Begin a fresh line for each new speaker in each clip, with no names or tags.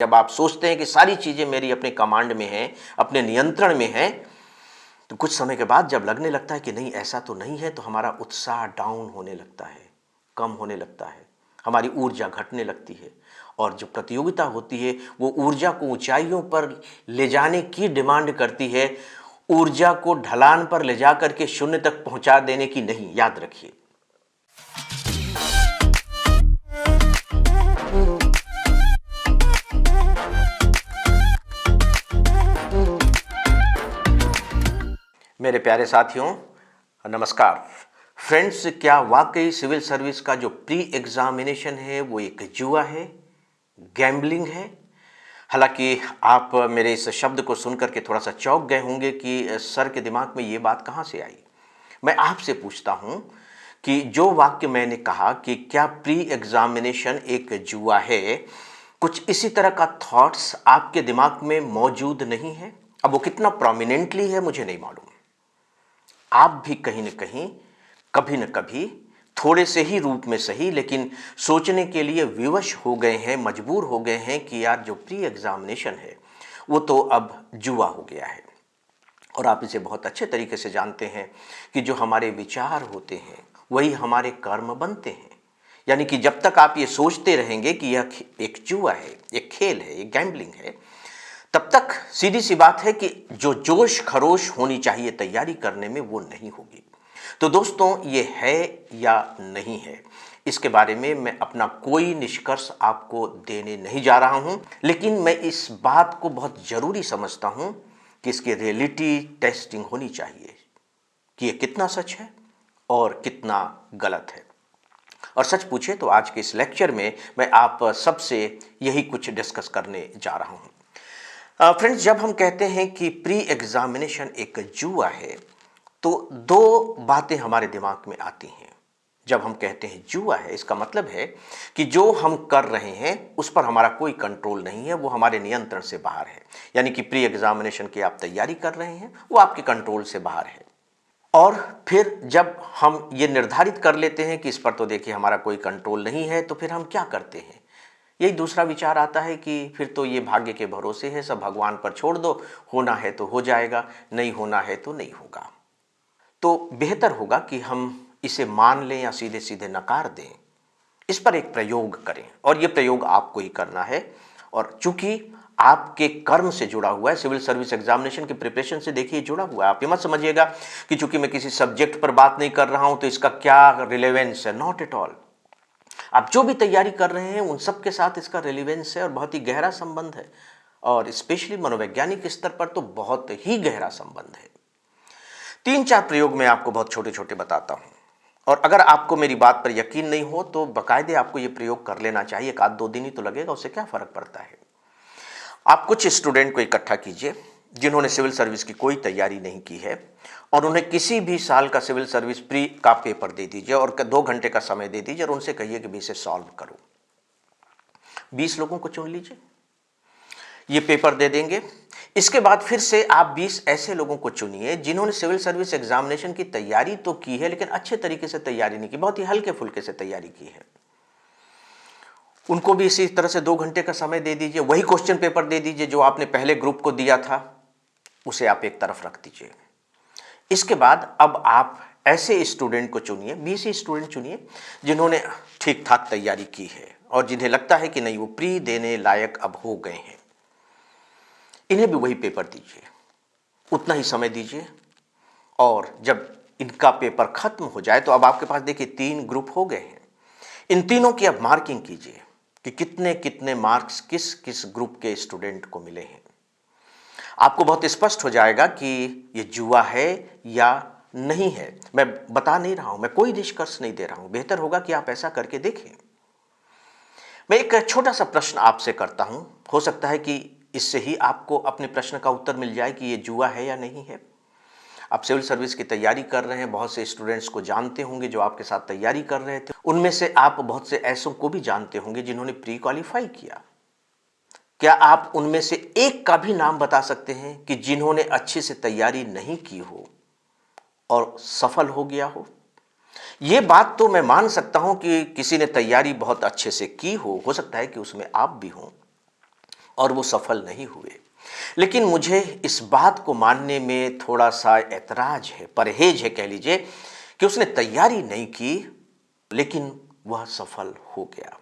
जब आप सोचते हैं कि सारी चीजें मेरी अपने कमांड में हैं, अपने नियंत्रण में हैं, तो कुछ समय के बाद जब लगने लगता है कि नहीं ऐसा तो नहीं है, तो हमारा उत्साह डाउन होने लगता है, कम होने लगता है, हमारी ऊर्जा घटने लगती है। और जो प्रतियोगिता होती है वो ऊर्जा को ऊंचाइयों पर ले जाने की डिमांड करती है, ऊर्जा को ढलान पर ले जाकर के शून्य तक पहुंचा देने की नहीं। याद रखिए। मेरे प्यारे साथियों, नमस्कार। फ्रेंड्स, क्या वाकई सिविल सर्विस का जो प्री एग्जामिनेशन है वो एक जुआ है, गैम्बलिंग है? हालांकि आप मेरे इस शब्द को सुनकर के थोड़ा सा चौंक गए होंगे कि सर के दिमाग में ये बात कहाँ से आई। मैं आपसे पूछता हूँ कि जो वाक्य मैंने कहा कि क्या प्री एग्जामिनेशन एक जुआ है, कुछ इसी तरह का थॉट्स आपके दिमाग में मौजूद नहीं है? अब वो कितना प्रोमिनेंटली है मुझे नहीं मालूम। आप भी कहीं न कहीं, कभी न कभी, थोड़े से ही रूप में सही, लेकिन सोचने के लिए विवश हो गए हैं, मजबूर हो गए हैं कि यार जो प्री एग्जामिनेशन है वो तो अब जुआ हो गया है। और आप इसे बहुत अच्छे तरीके से जानते हैं कि जो हमारे विचार होते हैं वही हमारे कर्म बनते हैं। यानी कि जब तक आप ये सोचते रहेंगे कि यह एक जुआ है, एक खेल है, एक गैम्बलिंग है, तब तक सीधी सी बात है कि जो जोश खरोश होनी चाहिए तैयारी करने में वो नहीं होगी। तो दोस्तों, ये है या नहीं है, इसके बारे में मैं अपना कोई निष्कर्ष आपको देने नहीं जा रहा हूं, लेकिन मैं इस बात को बहुत जरूरी समझता हूं कि इसकी रियलिटी टेस्टिंग होनी चाहिए कि ये कितना सच है और कितना गलत है। और सच पूछे तो आज के इस लेक्चर में मैं आप सबसे यही कुछ डिस्कस करने जा रहा हूं। फ्रेंड्स, जब हम कहते हैं कि प्री एग्जामिनेशन एक जुआ है, तो दो बातें हमारे दिमाग में आती हैं। जब हम कहते हैं जुआ है, इसका मतलब है कि जो हम कर रहे हैं उस पर हमारा कोई कंट्रोल नहीं है, वो हमारे नियंत्रण से बाहर है। यानी कि प्री एग्जामिनेशन की आप तैयारी कर रहे हैं, वो आपके कंट्रोल से बाहर है। और फिर जब हम ये निर्धारित कर लेते हैं कि इस पर तो देखिए हमारा कोई कंट्रोल नहीं है, तो फिर हम क्या करते हैं? यही दूसरा विचार आता है कि फिर तो ये भाग्य के भरोसे है, सब भगवान पर छोड़ दो, होना है तो हो जाएगा, नहीं होना है तो नहीं होगा। तो बेहतर होगा कि हम इसे मान लें या सीधे सीधे नकार दें, इस पर एक प्रयोग करें। और ये प्रयोग आपको ही करना है। और चूंकि आपके कर्म से जुड़ा हुआ है, सिविल सर्विस एग्जामिनेशन की प्रिपरेशन से देखिए जुड़ा हुआ है। आप ये मत समझिएगा कि चूंकि मैं किसी सब्जेक्ट पर बात नहीं कर रहा हूं तो इसका क्या रिलेवेंस है। Not at all. आप जो भी तैयारी कर रहे हैं उन सब के साथ इसका रिलेवेंस है और बहुत ही गहरा संबंध है। और स्पेशली मनोवैज्ञानिक स्तर पर तो बहुत ही गहरा संबंध है। 3-4 प्रयोग मैं आपको बहुत छोटे छोटे बताता हूं, और अगर आपको मेरी बात पर यकीन नहीं हो तो बाकायदे आपको यह प्रयोग कर लेना चाहिए। एक आध दो दिन ही तो लगेगा, उससे क्या फर्क पड़ता है। आप कुछ स्टूडेंट को इकट्ठा कीजिए जिन्होंने सिविल सर्विस की कोई तैयारी नहीं की है, और उन्हें किसी भी साल का सिविल सर्विस प्री का पेपर दे दीजिए और 2 घंटे का समय दे दीजिए और उनसे कहिए कि भी इसे सॉल्व करो। 20 लोगों को चुन लीजिए, ये पेपर दे देंगे। इसके बाद फिर से आप 20 ऐसे लोगों को चुनिए जिन्होंने सिविल सर्विस एग्जामिनेशन की तैयारी तो की है लेकिन अच्छे तरीके से तैयारी नहीं की, बहुत ही हल्के फुल्के से तैयारी की है। उनको भी इसी तरह से 2 घंटे का समय दे दीजिए। वही क्वेश्चन पेपर दे दीजिए जो आपने पहले ग्रुप को दिया था, उसे आप एक तरफ रख दीजिए। इसके बाद अब आप ऐसे स्टूडेंट को चुनिए, 20 ही स्टूडेंट चुनिए जिन्होंने ठीक ठाक तैयारी की है और जिन्हें लगता है कि नहीं वो प्री देने लायक अब हो गए हैं। इन्हें भी वही पेपर दीजिए, उतना ही समय दीजिए। और जब इनका पेपर खत्म हो जाए तो अब आपके पास देखिए 3 ग्रुप हो गए हैं। इन तीनों की अब मार्किंग कीजिए कि कितने कितने मार्क्स किस किस ग्रुप के स्टूडेंट को मिले हैं। आपको बहुत स्पष्ट हो जाएगा कि ये जुआ है या नहीं है। मैं बता नहीं रहा हूं, मैं कोई निष्कर्ष नहीं दे रहा हूं, बेहतर होगा कि आप ऐसा करके देखें। मैं एक छोटा सा प्रश्न आपसे करता हूं, हो सकता है कि इससे ही आपको अपने प्रश्न का उत्तर मिल जाए कि ये जुआ है या नहीं है। आप सिविल सर्विस की तैयारी कर रहे हैं, बहुत से स्टूडेंट्स को जानते होंगे जो आपके साथ तैयारी कर रहे थे। उनमें से आप बहुत से ऐसों को भी जानते होंगे जिन्होंने प्री क्वालिफाई किया। क्या आप उनमें से एक का भी नाम बता सकते हैं कि जिन्होंने अच्छे से तैयारी नहीं की हो और सफल हो गया हो? यह बात तो मैं मान सकता हूं कि किसी ने तैयारी बहुत अच्छे से की हो सकता है कि उसमें आप भी हों, और वो सफल नहीं हुए। लेकिन मुझे इस बात को मानने में थोड़ा सा ऐतराज है, परहेज है कह लीजिए, कि उसने तैयारी नहीं की लेकिन वह सफल हो गया।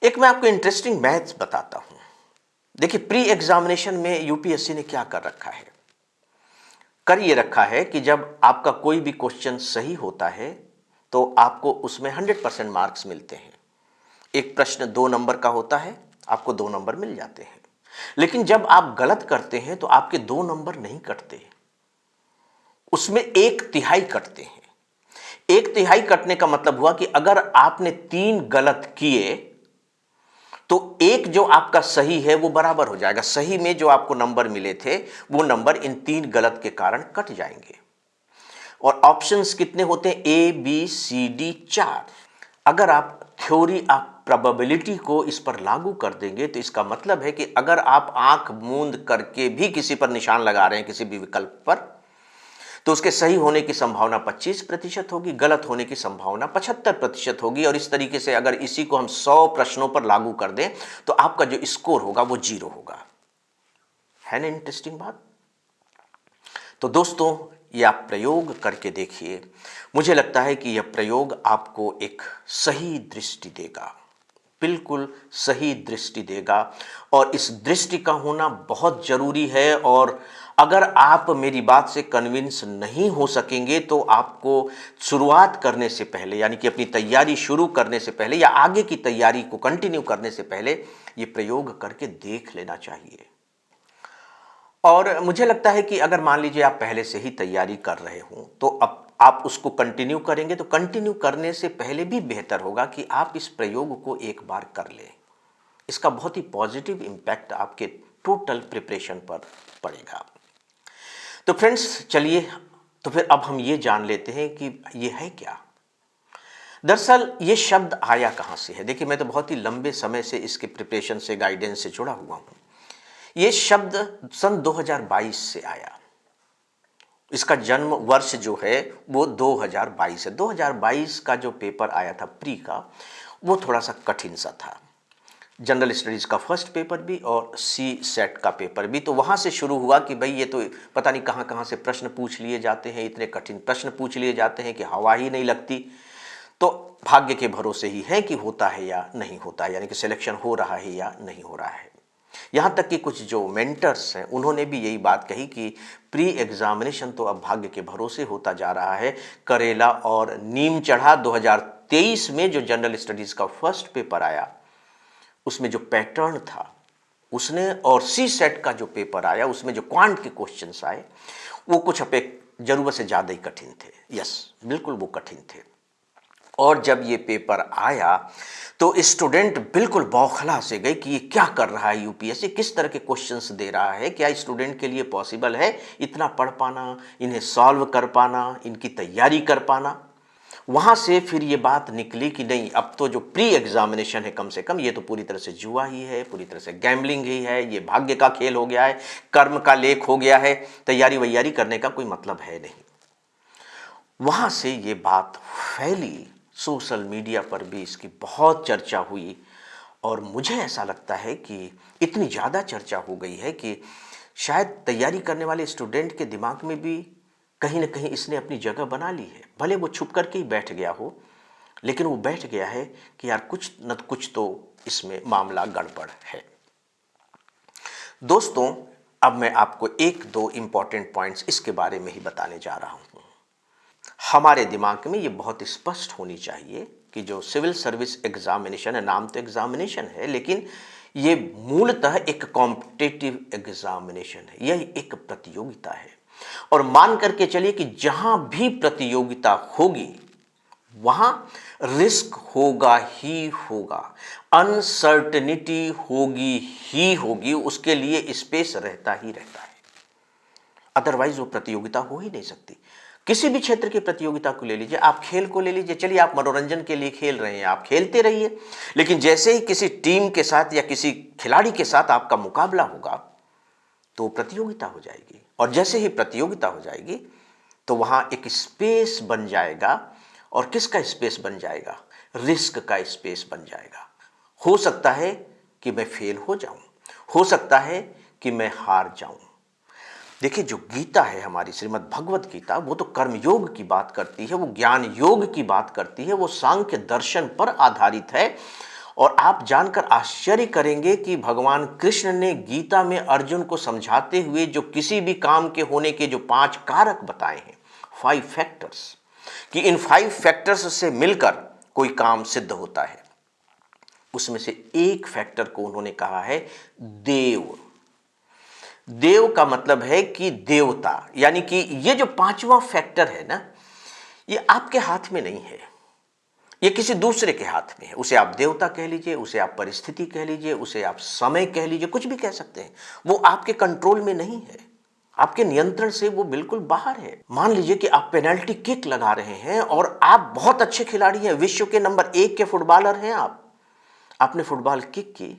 एक मैं आपको इंटरेस्टिंग मैथ्स बताता हूं। देखिए, प्री एग्जामिनेशन में यूपीएससी ने क्या कर रखा है, कर ये रखा है कि जब आपका कोई भी क्वेश्चन सही होता है तो आपको उसमें 100% मार्क्स मिलते हैं। एक प्रश्न 2 नंबर का होता है, आपको 2 नंबर मिल जाते हैं। लेकिन जब आप गलत करते हैं तो आपके 2 नंबर नहीं कटते, उसमें 1/3 कटते हैं। 1/3 कटने का मतलब हुआ कि अगर आपने 3 गलत किए तो एक जो आपका सही है वो बराबर हो जाएगा। सही में जो आपको नंबर मिले थे वो नंबर इन 3 गलत के कारण कट जाएंगे। और ऑप्शंस कितने होते हैं? A B C D 4। अगर आप थ्योरी ऑफ प्रोबेबिलिटी को इस पर लागू कर देंगे तो इसका मतलब है कि अगर आप आंख मूंद करके भी किसी पर निशान लगा रहे हैं, किसी भी विकल्प पर, तो उसके सही होने की संभावना 25% होगी, गलत होने की संभावना 75% होगी। और इस तरीके से अगर इसी को हम 100 प्रश्नों पर लागू कर दें तो आपका जो स्कोर होगा वो 0 होगा। है ना इंटरेस्टिंग बात? तो दोस्तों, ये आप प्रयोग करके देखिए। मुझे लगता है कि यह प्रयोग आपको एक सही दृष्टि देगा, बिल्कुल सही दृष्टि देगा। और इस दृष्टि का होना बहुत जरूरी है। और अगर आप मेरी बात से कन्विंस नहीं हो सकेंगे तो आपको शुरुआत करने से पहले, यानी कि अपनी तैयारी शुरू करने से पहले या आगे की तैयारी को कंटिन्यू करने से पहले, ये प्रयोग करके देख लेना चाहिए। और मुझे लगता है कि अगर मान लीजिए आप पहले से ही तैयारी कर रहे हो तो अब आप उसको कंटिन्यू करेंगे तो कंटिन्यू करने से पहले भी बेहतर होगा कि आप इस प्रयोग को एक बार कर लें। इसका बहुत ही पॉजिटिव इंपैक्ट आपके टोटल प्रिपरेशन पर पड़ेगा। तो फ्रेंड्स, चलिए तो फिर अब हम ये जान लेते हैं कि ये है क्या। दरअसल ये शब्द आया कहां से है। देखिए, मैं तो बहुत ही लंबे समय से इसके प्रिपरेशन से, गाइडेंस से जुड़ा हुआ हूं। ये शब्द सन 2022 से आया। इसका जन्म वर्ष जो है वो 2022 है। 2022 का जो पेपर आया था प्री का, वो थोड़ा सा कठिन सा था। जनरल स्टडीज का फर्स्ट पेपर भी और सी सेट का पेपर भी। तो वहां से शुरू हुआ कि भाई ये तो पता नहीं कहां कहां से प्रश्न पूछ लिए जाते हैं, इतने कठिन प्रश्न पूछ लिए जाते हैं कि हवा ही नहीं लगती। तो भाग्य के भरोसे ही है कि होता है या नहीं होता है, यानी कि सिलेक्शन हो रहा है या नहीं हो रहा है। यहाँ तक कि कुछ जो मेंटर्स हैं उन्होंने भी यही बात कही कि प्री एग्जामिनेशन तो अब भाग्य के भरोसे होता जा रहा है। करेला और नीम चढ़ा 2023 में जो जनरल स्टडीज का फर्स्ट पेपर आया उसमें जो पैटर्न था उसने, और सी सेट का जो पेपर आया उसमें जो क्वांट के क्वेश्चंस आए वो कुछ जरूरत से ज़्यादा ही कठिन थे। यस, बिल्कुल वो कठिन थे। और जब ये पेपर आया तो स्टूडेंट बिल्कुल बौखला से गए कि ये क्या कर रहा है यूपीएससी, किस तरह के क्वेश्चंस दे रहा है, क्या स्टूडेंट के लिए पॉसिबल है इतना पढ़ पाना, इन्हें सॉल्व कर पाना, इनकी तैयारी कर पाना। वहां से फिर ये बात निकली कि नहीं, अब तो जो प्री एग्जामिनेशन है कम से कम ये तो पूरी तरह से जुआ ही है, पूरी तरह से गैम्बलिंग ही है, ये भाग्य का खेल हो गया है, कर्म का लेख हो गया है, तैयारी वैयारी करने का कोई मतलब है नहीं। वहां से ये बात फैली, सोशल मीडिया पर भी इसकी बहुत चर्चा हुई। और मुझे ऐसा लगता है कि इतनी ज़्यादा चर्चा हो गई है कि शायद तैयारी करने वाले स्टूडेंट के दिमाग में भी कहीं ना कहीं इसने अपनी जगह बना ली है। भले वो छुप करके ही बैठ गया हो, लेकिन वो बैठ गया है कि यार कुछ न कुछ तो इसमें मामला गड़बड़ है। दोस्तों, अब मैं आपको 1-2 इंपॉर्टेंट पॉइंट्स इसके बारे में ही बताने जा रहा हूं। हमारे दिमाग में ये बहुत स्पष्ट होनी चाहिए कि जो सिविल सर्विस एग्जामिनेशन है, नाम तो एग्जामिनेशन है लेकिन ये मूलतः एक कॉम्पिटिटिव एग्जामिनेशन है, यह एक प्रतियोगिता है। और मान करके चलिए कि जहां भी प्रतियोगिता होगी वहां रिस्क होगा ही होगा, अनसर्टेनिटी होगी ही होगी, उसके लिए स्पेस रहता ही रहता है। अदरवाइज वो प्रतियोगिता हो ही नहीं सकती। किसी भी क्षेत्र की प्रतियोगिता को ले लीजिए, आप खेल को ले लीजिए, चलिए आप मनोरंजन के लिए खेल रहे हैं, आप खेलते रहिए, लेकिन जैसे ही किसी टीम के साथ या किसी खिलाड़ी के साथ आपका मुकाबला होगा तो प्रतियोगिता हो जाएगी। और जैसे ही प्रतियोगिता हो जाएगी तो वहां एक स्पेस बन जाएगा। और किसका स्पेस बन जाएगा? रिस्क का स्पेस बन जाएगा। हो सकता है कि मैं फेल हो जाऊं, हो सकता है कि मैं हार जाऊं। देखिए, जो गीता है हमारी श्रीमद् भगवत गीता, वो तो कर्मयोग की बात करती है, वो ज्ञान योग की बात करती है, वो सांख्य दर्शन पर आधारित है। और आप जानकर आश्चर्य करेंगे कि भगवान कृष्ण ने गीता में अर्जुन को समझाते हुए जो किसी भी काम के होने के जो 5 कारक बताए हैं, 5 फैक्टर्स, कि इन 5 फैक्टर्स से मिलकर कोई काम सिद्ध होता है, उसमें से एक फैक्टर को उन्होंने कहा है देव। देव का मतलब है कि देवता, यानी कि ये जो 5वां फैक्टर है ना, ये आपके हाथ में नहीं है, ये किसी दूसरे के हाथ में है। उसे आप देवता कह लीजिए, उसे आप परिस्थिति कह लीजिए, उसे आप समय कह लीजिए, कुछ भी कह सकते हैं। वो आपके कंट्रोल में नहीं है, आपके नियंत्रण से वो बिल्कुल बाहर है। मान लीजिए कि आप पेनल्टी किक लगा रहे हैं और आप बहुत अच्छे खिलाड़ी हैं, विश्व के नंबर 1 के फुटबॉलर हैं आपने फुटबॉल किक की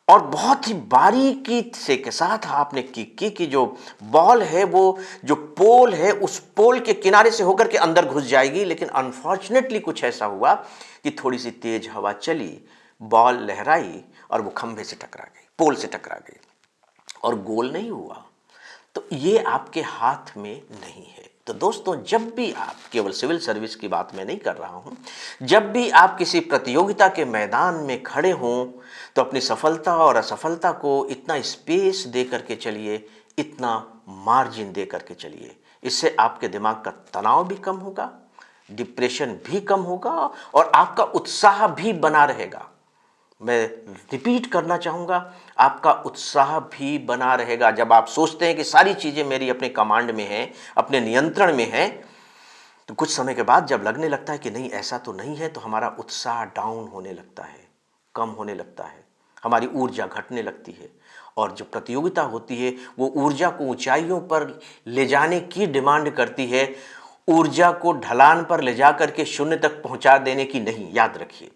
और बहुत ही बारीकी से के साथ आपने किक की कि जो बॉल है, वो जो पोल है, उस पोल के किनारे से होकर के अंदर घुस जाएगी। लेकिन अनफॉर्चुनेटली कुछ ऐसा हुआ कि थोड़ी सी तेज हवा चली, बॉल लहराई और वो खंभे से टकरा गई, पोल से टकरा गई और गोल नहीं हुआ। तो ये आपके हाथ में नहीं है। तो दोस्तों, जब भी आप, केवल सिविल सर्विस की बात मैं नहीं कर रहा हूं, जब भी आप किसी प्रतियोगिता के मैदान में खड़े हों तो अपनी सफलता और असफलता को इतना स्पेस दे करके चलिए, इतना मार्जिन दे करके चलिए। इससे आपके दिमाग का तनाव भी कम होगा, डिप्रेशन भी कम होगा और आपका उत्साह भी बना रहेगा। मैं रिपीट करना चाहूँगा, आपका उत्साह भी बना रहेगा। जब आप सोचते हैं कि सारी चीज़ें मेरी अपने कमांड में हैं, अपने नियंत्रण में हैं, तो कुछ समय के बाद जब लगने लगता है कि नहीं, ऐसा तो नहीं है, तो हमारा उत्साह डाउन होने लगता है, कम होने लगता है, हमारी ऊर्जा घटने लगती है। और जो प्रतियोगिता होती है वो ऊर्जा को ऊंचाइयों पर ले जाने की डिमांड करती है, ऊर्जा को ढलान पर ले जा करके शून्य तक पहुंचा देने की नहीं। याद रखिए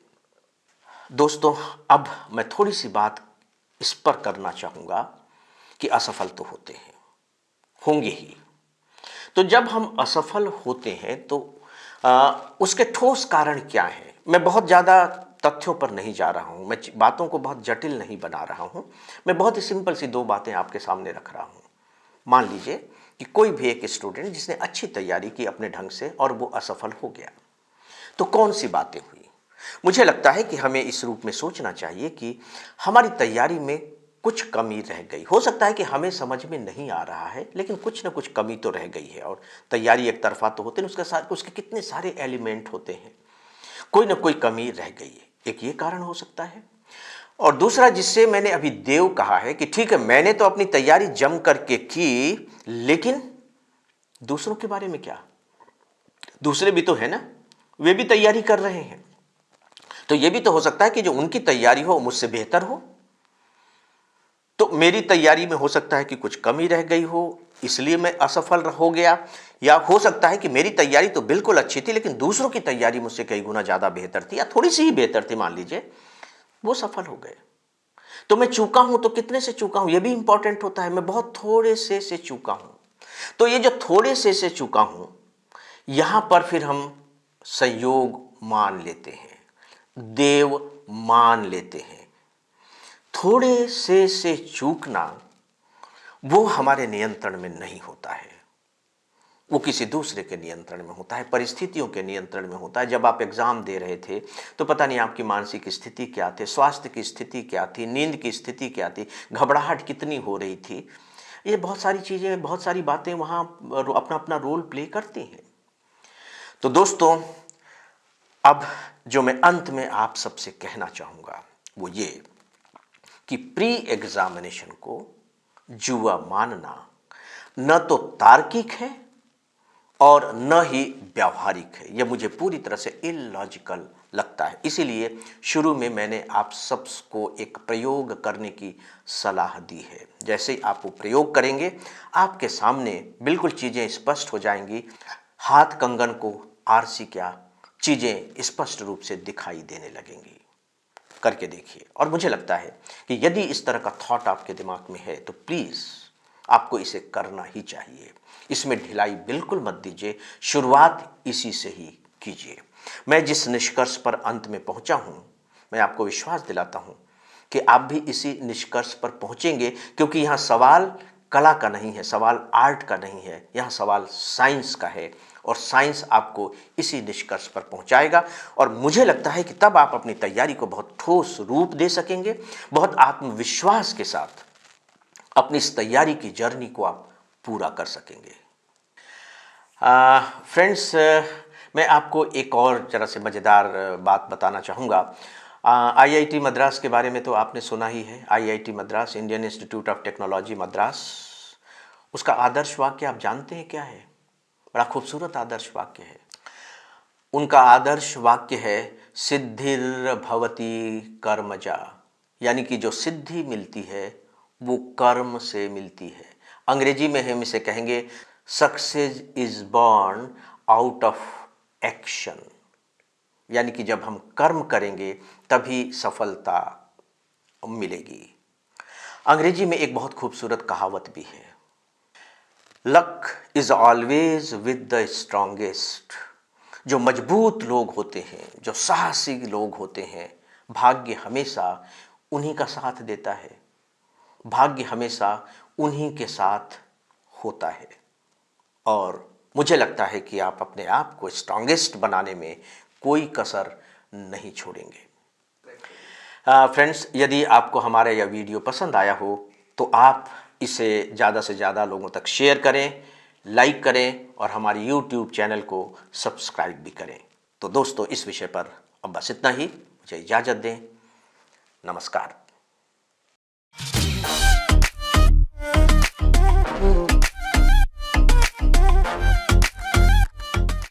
दोस्तों, अब मैं थोड़ी सी बात इस पर करना चाहूंगा कि असफल तो होते हैं, होंगे ही। तो जब हम असफल होते हैं तो उसके ठोस कारण क्या है? मैं बहुत ज़्यादा तथ्यों पर नहीं जा रहा हूं, मैं बातों को बहुत जटिल नहीं बना रहा हूं, मैं बहुत ही सिंपल सी 2 बातें आपके सामने रख रहा हूं। मान लीजिए कि कोई भी एक स्टूडेंट जिसने अच्छी तैयारी की अपने ढंग से और वो असफल हो गया, तो कौन सी बातें हुई? मुझे लगता है कि हमें इस रूप में सोचना चाहिए कि हमारी तैयारी में कुछ कमी रह गई। हो सकता है कि हमें समझ में नहीं आ रहा है, लेकिन कुछ ना कुछ कमी तो रह गई है। और तैयारी एक तरफा तो होते नहीं, उसके कितने सारे एलिमेंट होते हैं, कोई ना कोई कमी रह गई है। एक ये कारण हो सकता है। और दूसरा, जिससे मैंने अभी देव कहा है कि ठीक है, मैंने तो अपनी तैयारी जम करके की, लेकिन दूसरों के बारे में क्या? दूसरे भी तो है ना, वे भी तैयारी कर रहे हैं। तो यह भी तो हो सकता है कि जो उनकी तैयारी हो मुझसे बेहतर हो। तो मेरी तैयारी में हो सकता है कि कुछ कमी रह गई हो, इसलिए मैं असफल हो गया। या हो सकता है कि मेरी तैयारी तो बिल्कुल अच्छी थी, लेकिन दूसरों की तैयारी मुझसे कई गुना ज्यादा बेहतर थी, या थोड़ी सी ही बेहतर थी मान लीजिए, वो सफल हो गए। तो मैं चूका हूं तो कितने से चूका हूं, यह भी इंपॉर्टेंट होता है। मैं बहुत थोड़े से चूका हूं। तो ये जो थोड़े से चूका हूं, यहां पर फिर हम संयोग मान लेते हैं, देव मान लेते हैं। थोड़े से चूकना वो हमारे नियंत्रण में नहीं होता है, वो किसी दूसरे के नियंत्रण में होता है, परिस्थितियों के नियंत्रण में होता है। जब आप एग्जाम दे रहे थे तो पता नहीं आपकी मानसिक स्थिति क्या थी, स्वास्थ्य की स्थिति क्या थी, नींद की स्थिति क्या थी, घबराहट कितनी हो रही थी। ये बहुत सारी चीजें, बहुत सारी बातें वहां अपना अपना रोल प्ले करती हैं। तो दोस्तों, अब जो मैं अंत में आप सबसे कहना चाहूंगा वो ये कि प्री एग्जामिनेशन को जुआ मानना न तो तार्किक है और न ही व्यावहारिक है। यह मुझे पूरी तरह से इलॉजिकल लगता है। इसीलिए शुरू में मैंने आप सबको एक प्रयोग करने की सलाह दी है। जैसे ही आप वो प्रयोग करेंगे, आपके सामने बिल्कुल चीजें स्पष्ट हो जाएंगी। हाथ कंगन को आरसी क्या, चीजें स्पष्ट रूप से दिखाई देने लगेंगी। करके देखिए। और मुझे लगता है कि यदि इस तरह का थॉट आपके दिमाग में है तो प्लीज आपको इसे करना ही चाहिए। इसमें ढिलाई बिल्कुल मत दीजिए, शुरुआत इसी से ही कीजिए। मैं जिस निष्कर्ष पर अंत में पहुंचा हूं, मैं आपको विश्वास दिलाता हूं कि आप भी इसी निष्कर्ष पर पहुंचेंगे, क्योंकि यहाँ सवाल कला का नहीं है, सवाल आर्ट का नहीं है, यहाँ सवाल साइंस का है और साइंस आपको इसी निष्कर्ष पर पहुंचाएगा। और मुझे लगता है कि तब आप अपनी तैयारी को बहुत ठोस रूप दे सकेंगे, बहुत आत्मविश्वास के साथ अपनी इस तैयारी की जर्नी को आप पूरा कर सकेंगे। फ्रेंड्स, मैं आपको एक और जरा से मज़ेदार बात बताना चाहूँगा। आईआईटी मद्रास के बारे में तो आपने सुना ही है। IIT Madras, Indian institute of technology Madras, उसका आदर्श वाक्य आप जानते हैं क्या है? बड़ा खूबसूरत आदर्श वाक्य है। उनका आदर्श वाक्य है सिद्धिर भवति कर्मजा, यानी कि जो सिद्धि मिलती है वो कर्म से मिलती है। अंग्रेजी में हम इसे कहेंगे success is born out of action, यानी कि जब हम कर्म करेंगे तभी सफलता मिलेगी। अंग्रेजी में एक बहुत खूबसूरत कहावत भी है, luck is always with the strongest. जो मजबूत लोग होते हैं, जो साहसी लोग होते हैं, भाग्य हमेशा उन्हीं का साथ देता है, भाग्य हमेशा उन्हीं के साथ होता है। और मुझे लगता है कि आप अपने आप को स्ट्रॉन्गेस्ट बनाने में कोई कसर नहीं छोड़ेंगे। फ्रेंड्स, यदि आपको हमारा यह वीडियो पसंद आया हो तो आप इसे ज़्यादा से ज़्यादा लोगों तक शेयर करें, लाइक करें और हमारे YouTube चैनल को सब्सक्राइब भी करें। तो दोस्तों, इस विषय पर अब बस इतना ही। मुझे इजाज़त दें। नमस्कार।